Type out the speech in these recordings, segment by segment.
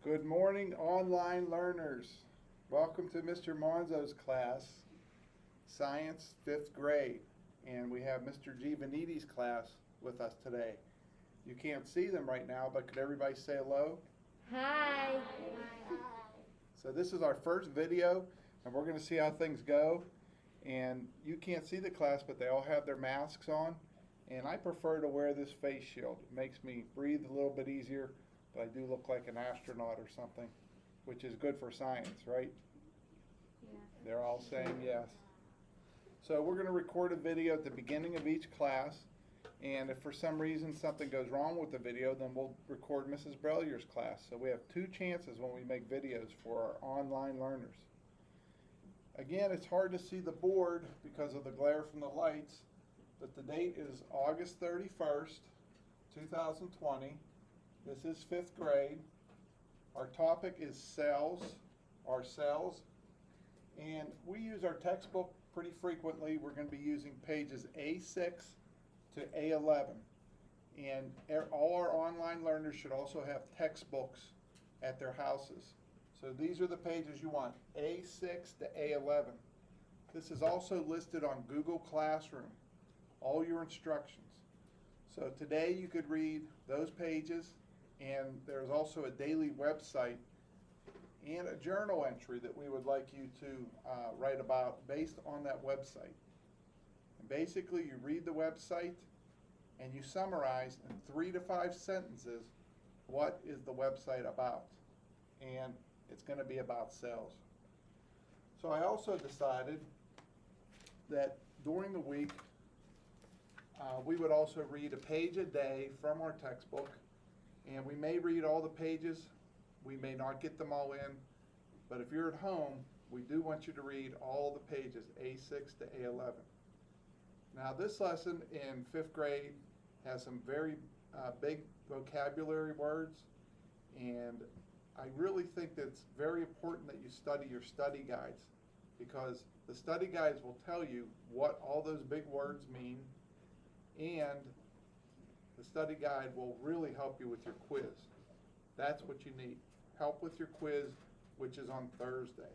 Good morning, online learners. Welcome to Mr. Monzo's class, Science 5th grade. And we have Mr. Giovannidi's class with us today. You can't see them right now, but could everybody say hello? Hi. So this is our first video, and we're going to see how things go. And you can't see the class, but they all have their masks on. And I prefer to wear this face shield. It makes me breathe a little bit easier, but I do look like an astronaut or something, which is good for science, right? Yeah. They're all saying yes. So we're going to record a video at the beginning of each class, and if for some reason something goes wrong with the video, then we'll record Mrs. Brellier's class. So we have two chances when we make videos for our online learners. Again, it's hard to see the board because of the glare from the lights, but the date is August 31st, 2020. This is 5th grade. Our topic is cells, our cells, and we use our textbook pretty frequently. We're going to be using pages A6 to A11, and all our online learners should also have textbooks at their houses. So these are the pages you want, A6 to A11. This is also listed on Google Classroom, all your instructions. So today you could read those pages, and there's also a daily website and a journal entry that we would like you to write about based on that website. And basically you read the website and you summarize in 3 to 5 sentences what is the website about. And it's going to be about cells. So I also decided that during the week we would also read a page a day from our textbook, and we may read all the pages, we may not get them all in, but if you're at home, we do want you to read all the pages, A6 to A11. Now this lesson in 5th grade has some very big vocabulary words, and I really think that it's very important that you study your study guides, because the study guides will tell you what all those big words mean, and the study guide will really help you with your quiz. That's what you need, help with your quiz, which is on Thursday.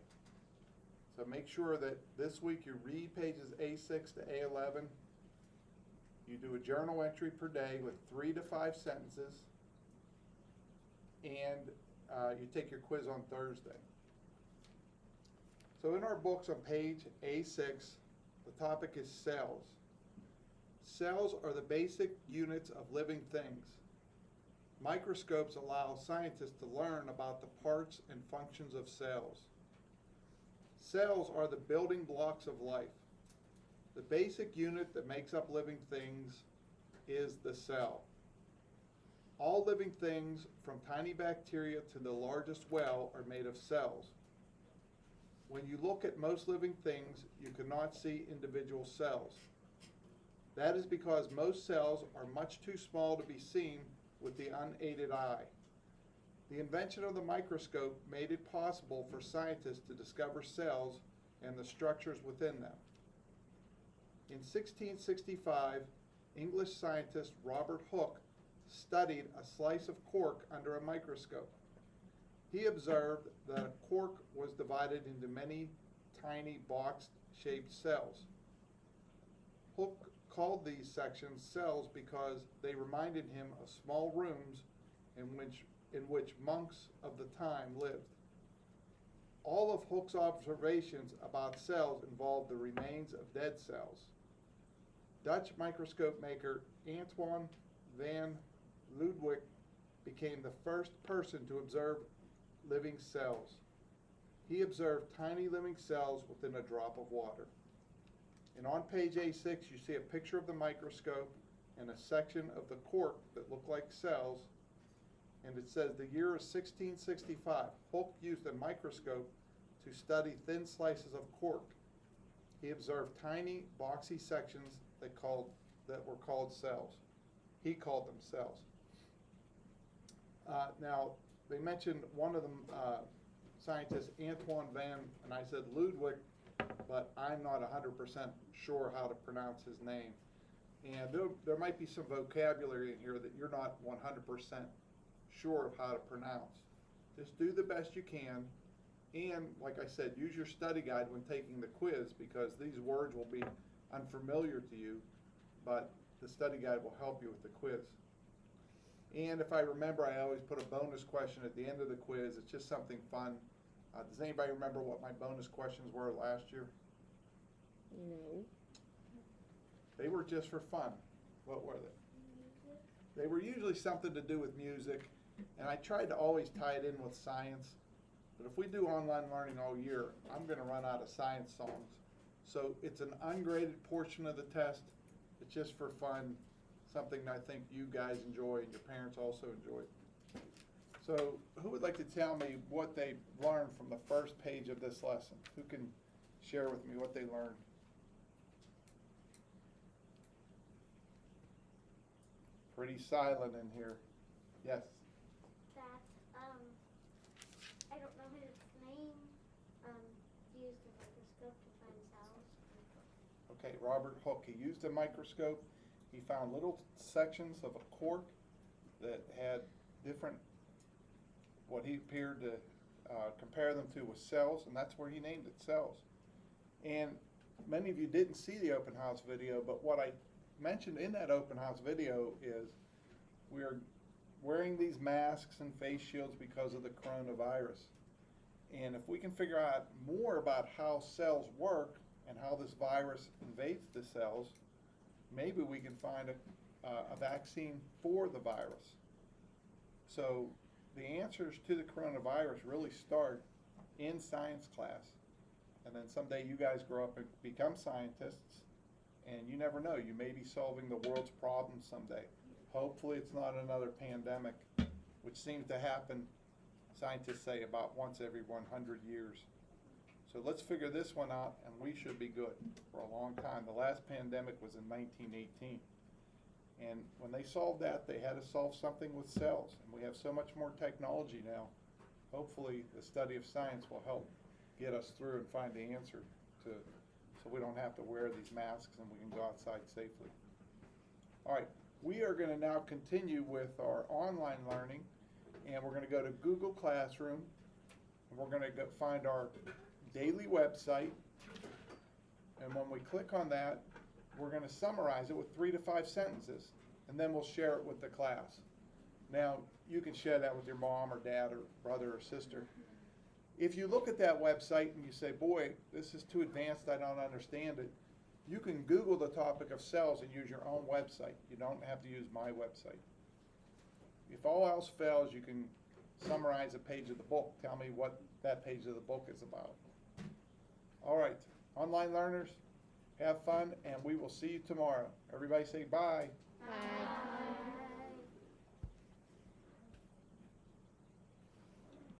So make sure that this week you read pages A6 to A11. You do a journal entry per day with 3 to 5 sentences, and you take your quiz on Thursday. So in our books on page A6, the topic is cells. Cells are the basic units of living things. Microscopes allow scientists to learn about the parts and functions of cells. Cells are the building blocks of life. The basic unit that makes up living things is the cell. All living things, from tiny bacteria to the largest whale, are made of cells. When you look at most living things, you cannot see individual cells. That is because most cells are much too small to be seen with the unaided eye. The invention of the microscope made it possible for scientists to discover cells and the structures within them. In 1665, English scientist Robert Hooke studied a slice of cork under a microscope. He observed that a cork was divided into many tiny box-shaped cells. Hooke called these sections cells because they reminded him of small rooms in which monks of the time lived. All of Hooke's observations about cells involved the remains of dead cells. Dutch microscope maker Antoine van Leeuwenhoek became the first person to observe living cells. He observed tiny living cells within a drop of water. And on page A6, you see a picture of the microscope and a section of the cork that look like cells. And it says the year is 1665. Hooke used a microscope to study thin slices of cork. He observed tiny, boxy sections that were called cells. He called them cells. Now, they mentioned one of them, scientist Antoine van, and I said Leeuwenhoek, but I'm not 100% sure how to pronounce his name. And there might be some vocabulary in here that you're not 100% sure of how to pronounce. Just do the best you can. And like I said, use your study guide when taking the quiz, because these words will be unfamiliar to you, but the study guide will help you with the quiz. And if I remember, I always put a bonus question at the end of the quiz. It's just something fun. Does anybody remember what my bonus questions were last year? No. They were just for fun. What were they? They were usually something to do with music, and I tried to always tie it in with science. But if we do online learning all year, I'm going to run out of science songs. So it's an ungraded portion of the test. It's just for fun, something I think you guys enjoy and your parents also enjoy. So who would like to tell me what they learned from the first page of this lesson? Who can share with me what they learned? Pretty silent in here. Yes? That, I don't know his name, used a microscope to find cells. Okay, Robert Hooke. He used a microscope. He found little sections of a cork that had different, what he appeared to compare them to was cells, and that's where he named it, cells. And many of you didn't see the open house video, but what I mentioned in that open house video is we are wearing these masks and face shields because of the coronavirus. And if we can figure out more about how cells work and how this virus invades the cells, maybe we can find a vaccine for the virus. So the answers to the coronavirus really start in science class. And then someday you guys grow up and become scientists, and you never know, you may be solving the world's problems someday. Hopefully it's not another pandemic, which seems to happen, scientists say, about once every 100 years. So let's figure this one out, and we should be good for a long time. The last pandemic was in 1918. And when they solved that, they had to solve something with cells. And we have so much more technology now. Hopefully the study of science will help get us through and find the answer to, so we don't have to wear these masks and we can go outside safely. All right, we are going to now continue with our online learning, and we're going to go to Google Classroom, and we're going to go find our daily website, and when we click on that, we're going to summarize it with 3 to 5 sentences, and then we'll share it with the class. Now, you can share that with your mom or dad or brother or sister. If you look at that website and you say, boy, this is too advanced, I don't understand it, you can Google the topic of cells and use your own website. You don't have to use my website. If all else fails, you can summarize a page of the book. Tell me what that page of the book is about. All right, online learners, have fun, and we will see you tomorrow. Everybody say bye. Bye.